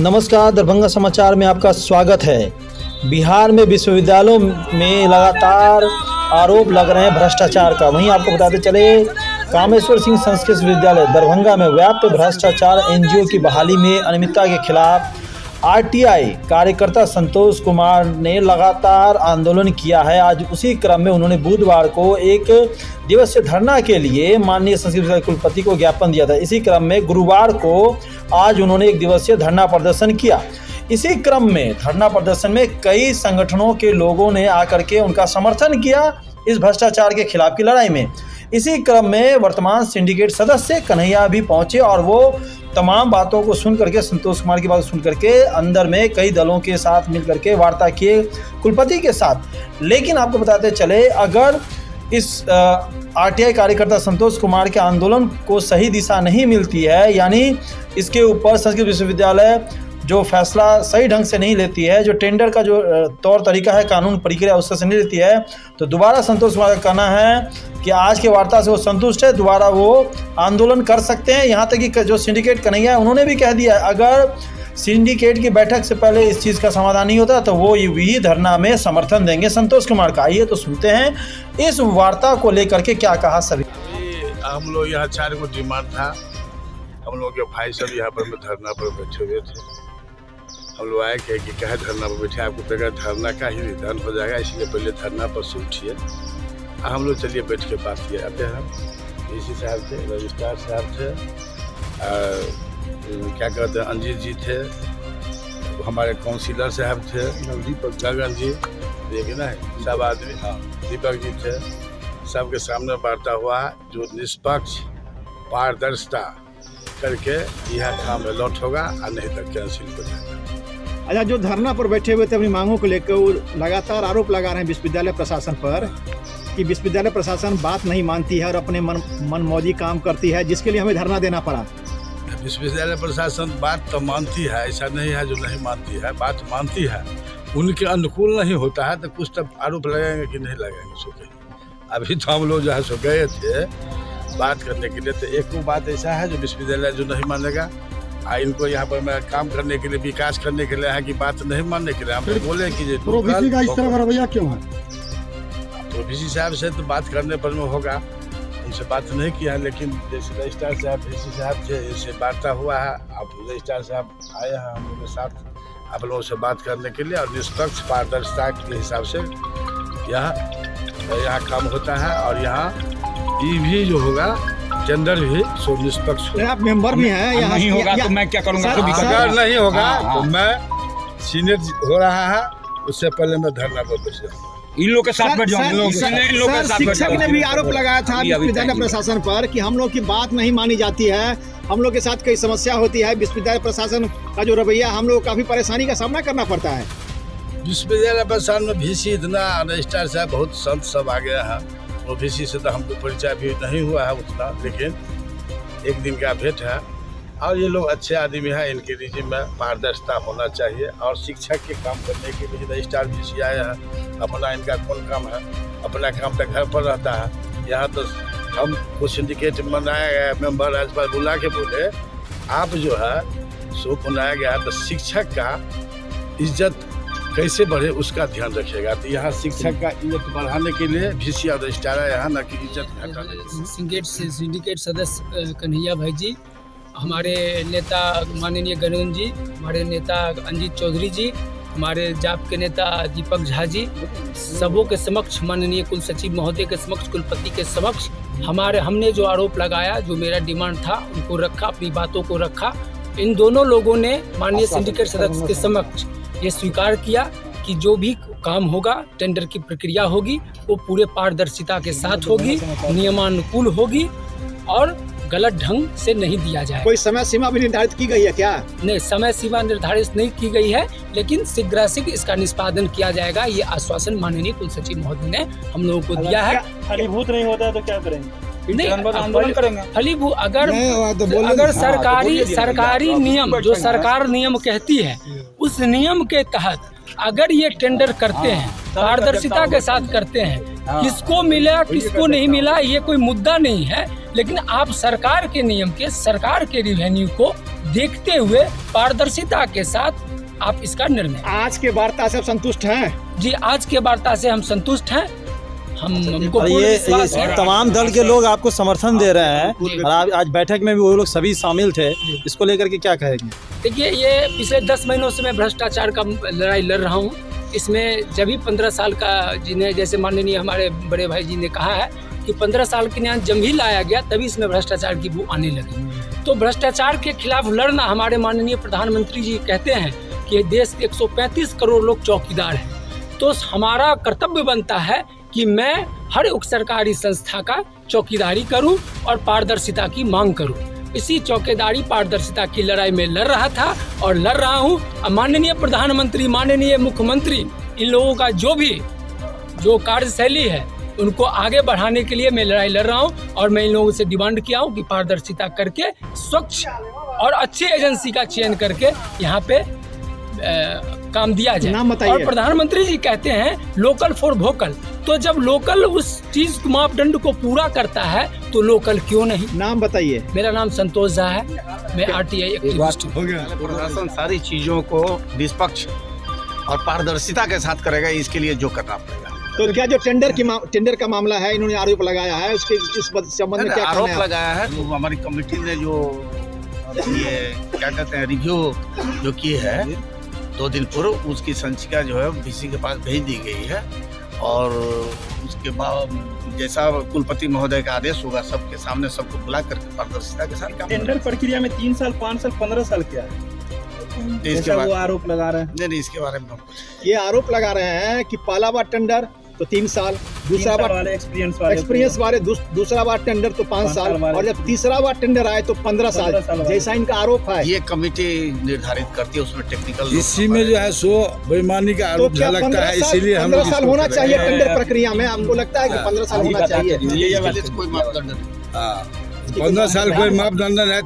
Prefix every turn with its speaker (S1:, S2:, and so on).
S1: नमस्कार, दरभंगा समाचार में आपका स्वागत है। बिहार में विश्वविद्यालयों में लगातार आरोप लग रहे हैं भ्रष्टाचार का। वहीं आपको बताते चले, कामेश्वर सिंह संस्कृत विश्वविद्यालय दरभंगा में व्याप्त भ्रष्टाचार, एनजीओ की बहाली में अनियमितता के खिलाफ आरटीआई कार्यकर्ता संतोष कुमार ने लगातार आंदोलन किया है। आज उसी क्रम में उन्होंने बुधवार को एक दिवसीय धरना के लिए माननीय संस्कृत विश्वविद्यालय कुलपति को ज्ञापन दिया था। इसी क्रम में गुरुवार को आज उन्होंने एक दिवसीय धरना प्रदर्शन किया। इसी क्रम में धरना प्रदर्शन में कई संगठनों के लोगों ने आकर के उनका समर्थन किया इस भ्रष्टाचार के खिलाफ की लड़ाई में। इसी क्रम में वर्तमान सिंडिकेट सदस्य कन्हैया भी पहुंचे और वो तमाम बातों को सुन करके, संतोष कुमार की बात सुन करके अंदर में कई दलों के साथ मिल करके वार्ता किए कुलपति के साथ। लेकिन आपको बताते चले, अगर इस आरटीआई कार्यकर्ता संतोष कुमार के आंदोलन को सही दिशा नहीं मिलती है, यानी इसके ऊपर संस्कृत विश्वविद्यालय जो फैसला सही ढंग से नहीं लेती है, जो टेंडर का जो तौर तरीका है, कानून प्रक्रिया उससे नहीं लेती है, तो दोबारा संतोष कुमार का कहना है कि आज के वार्ता से वो संतुष्ट है, दोबारा वो आंदोलन कर सकते हैं। यहाँ तक कि जो सिंडिकेट कन्हैया है उन्होंने भी कह दिया है, अगर सिंडिकेट की बैठक से पहले इस चीज़ का समाधान नहीं होता तो वो भी धरना में समर्थन देंगे संतोष कुमार का। आइए तो सुनते हैं इस वार्ता को लेकर के क्या कहा सभी।
S2: हम लोग यहाँ 4 को डिमांड था। हम लोग के भाई सब यहाँ पर धरना पर बैठे हुए थे। हम लोग आए कि क्या धरना पर बैठे, आपको बगैर धरना का ही निदान हो जाएगा, इसलिए पहले धरना पर से उठिए। हम लोग चलिए बैठ के बात किया जाते हैं। डीसी साहब थे, रजिस्ट्रार साहब थे, क्या कहते हैं, अंजीत जी थे, हमारे काउंसिलर साहब थे, गगन जी, देखिए ना सब आदमी, हाँ दीपक जी थे। सबके सामने वार्ता हुआ जो निष्पक्ष पारदर्शिता करके यह काम अलॉट होगा और नहीं तो कैंसिल हो जाएगा।
S3: अच्छा, जो धरना पर बैठे हुए थे अपनी मांगों को लेकर, वो लगातार आरोप लगा रहे हैं विश्वविद्यालय प्रशासन पर कि विश्वविद्यालय प्रशासन बात नहीं मानती है और अपने मनमौजी काम करती है, जिसके लिए हमें धरना देना पड़ा।
S2: विश्वविद्यालय प्रशासन बात तो मानती है, ऐसा नहीं है जो नहीं मानती है, बात मानती है। उनके अनुकूल नहीं होता है तो कुछ तब आरोप लगाएंगे कि नहीं लगाएंगे। सो गए अभी तो हम लोग जो है सो गए थे बात करने के लिए, तो एक वो बात ऐसा है जो विश्वविद्यालय जो नहीं मानेगा, इनको यहाँ पर मैं काम करने के लिए, विकास करने के लिए है कि बात नहीं मानने के लिए। हम तो बोले कि
S3: प्रोफेसर का इस तरह का रवैया क्यों है?
S2: तो डीसी साहब से तो बात करने पर में होगा, उनसे बात नहीं किया है। लेकिन जैसे रजिस्ट्रार साहब, डीसी साहब थे, इससे वार्ता हुआ है। अब रजिस्ट्रार साहब आए हैं हम लोगों के साथ आप लोगों से बात करने के लिए, और निष्पक्ष पारदर्शिता के हिसाब से यहाँ काम होता है। और यहाँ ये भी जो होगा टेंडर भी सो निष्पक्ष होगा।
S3: आप मेंबर भी हैं, यहाँ
S4: नहीं होगा तो मैं क्या करूँगा?
S2: अगर नहीं होगा तो मैं सीनियर हो रहा है, उससे पहले मैं धरना पर बैठ जाऊँगा।
S4: इन लोग के साथ बैठ जाऊंगा।
S3: शिक्षक ने भी आरोप लगाया था विश्वविद्यालय प्रशासन पर कि हम लोग की बात नहीं मानी जाती है, हम लोग के साथ कई समस्या होती है। विश्वविद्यालय प्रशासन का जो रवैया, हम लोग काफी परेशानी का सामना करना पड़ता है।
S2: विश्वविद्यालय प्रशासन में VC इतना, रजिस्ट्रार साहब बहुत संत सब आ गया है, वो VC से तो हमको परिचय भी नहीं हुआ है उतना, लेकिन एक दिन का भेंट है। और ये लोग अच्छे आदमी हैं, इनके रिजिम में पारदर्शिता होना चाहिए। और शिक्षक के काम करने के लिए रजिस्ट्रार VC आया है, अपना इनका कौन काम है, अपना काम तो घर पर रहता है। यहाँ तो हम कुछ सिंडिकेट बनाया गया, मेंबर आज पर बुला के बोले आप जो है सो बनाया गया है, तो शिक्षक का इज्जत कैसे बढ़े उसका ध्यान रखिएगा। तो यहाँ शिक्षक का इज्जत बढ़ाने के लिए VC और रजिस्ट्रार है यहाँ, न कि इज्जत घटाने के लिए।
S5: सिंडिकेट सदस्य कन्हैया भाई जी, हमारे नेता माननीय गगन जी, हमारे नेता अंजीत चौधरी जी, हमारे जाप के नेता दीपक झा जी, सबों के समक्ष, माननीय कुल सचिव महोदय के समक्ष, कुलपति के समक्ष हमने जो आरोप लगाया, जो मेरा डिमांड था उनको रखा, अपनी बातों को रखा। इन दोनों लोगों ने माननीय सिंडिकेट सदस्य के समक्ष ये स्वीकार किया कि जो भी काम होगा, टेंडर की प्रक्रिया होगी, वो पूरे पारदर्शिता के साथ होगी, नियमानुकूल होगी और गलत ढंग से नहीं दिया जाए।
S3: कोई समय सीमा भी निर्धारित की गई है क्या?
S5: नहीं, समय सीमा निर्धारित नहीं की गई है, लेकिन शीघ्र इसका निष्पादन किया जाएगा। ये आश्वासन माननीय कुल सचिव महोदय ने हम लोगों को दिया है।
S4: फलीभूत नहीं होता है तो क्या करेंगे?
S5: नहीं, आंदोलन करेंगे। फलीभूत अगर सरकारी नियम, जो सरकार नियम कहती है, उस नियम के तहत अगर ये टेंडर करते हैं, पारदर्शिता के साथ करते हैं, किसको मिला किसको नहीं मिला ये कोई मुद्दा नहीं है, लेकिन आप सरकार के नियम के, सरकार के रिवेन्यू को देखते हुए पारदर्शिता के साथ आप इसका निर्णय।
S3: आज के वार्ता से आप संतुष्ट हैं?
S5: जी, आज के वार्ता से हम संतुष्ट हैं। हमको
S1: और
S5: पूर्ण
S1: ये
S5: विश्वास है।
S1: तमाम दल के लोग आपको समर्थन दे रहे हैं
S5: जी।
S1: और आज बैठक में भी वो लोग सभी शामिल थे, इसको लेकर के क्या कहेंगे?
S5: देखिए, ये पिछले 10 महीनों से मैं भ्रष्टाचार का लड़ाई लड़ रहा हूँ। इसमें जब भी 15 साल का जिन्हें, जैसे माननीय हमारे बड़े भाई जी ने कहा है कि 15 साल के न्याय जब भी लाया गया तभी इसमें भ्रष्टाचार की बू आने लगी। तो भ्रष्टाचार के खिलाफ लड़ना, हमारे माननीय प्रधानमंत्री जी कहते हैं कि देश के 135 करोड़ लोग चौकीदार हैं, तो हमारा कर्तव्य बनता है कि मैं हर एक सरकारी संस्था का चौकीदारी करूं और पारदर्शिता की मांग करूं। इसी चौकीदारी पारदर्शिता की लड़ाई में लड़ रहा था और लड़ रहा हूं। माननीय प्रधानमंत्री, माननीय मुख्यमंत्री, इन लोगों का जो कार्यशैली है उनको आगे बढ़ाने के लिए मैं लड़ाई लड़ रहा हूं और मैं इन लोगों से डिमांड किया हूं कि पारदर्शिता करके स्वच्छ और अच्छी एजेंसी का चयन करके यहाँ पे काम दिया जाए।
S3: नाम बताइए।
S5: और प्रधानमंत्री जी कहते हैं लोकल फॉर वोकल, तो जब लोकल उस चीज मापदंड को पूरा करता है तो लोकल क्यों नहीं?
S3: नाम बताइए।
S5: मेरा नाम संतोष झा है, मैं RTI एक्टिविस्ट हूँ।
S6: प्रशासन सारी चीजों को निष्पक्ष और पारदर्शिता के साथ करेगा, इसके लिए जो करना पड़ेगा।
S3: तो क्या जो टेंडर का मामला है, इन्होंने आरोप लगाया है, उसके इस संबंध में क्या कहना
S6: आरोप
S3: है?
S6: लगाया है तो हमारी कमेटी ने जो ये क्या कहते हैं रिव्यू जो की है 2 दिन पूर्व, उसकी संचिका जो है VC के पास भेज दी गई है और उसके बाद जैसा कुलपति महोदय का आदेश होगा सबके सामने सबको बुला करके पारदर्शिता के साथ काम
S4: टेंडर प्रक्रिया में 3 साल, 5 साल, 15 साल क्या है?
S6: इसके
S4: जैसा
S6: बाद
S4: वो आरोप लगा रहे हैं।
S6: नहीं, इसके बारे में हम कुछ
S3: ये आरोप लगा रहे हैं कि पहला बार टेंडर तो 3 साल, दूसरा बार
S4: वाले एक्सपीरियंस
S3: वाले दूसरा बार टेंडर तो 5 साल, और जब तीसरा बार टेंडर आए तो 15 साल, जैसा इनका आरोप है।
S6: ये कमिटी निर्धारित करती है, उसमें टेक्निकल
S2: इसी में जो है सो बेईमानी का
S3: तो
S2: आरोप
S3: क्या
S2: झलकता
S3: 15
S2: है,
S3: साल
S2: इसीलिए हम
S3: 15 साल होना चाहिए
S6: है।
S3: टेंडर प्रक्रिया में? आपको लगता है कि 15 साल होना चाहिए?
S6: इसके लिए तो कोई मापदंड नहीं।
S2: 15 साल कोई मापदंड नहीं है।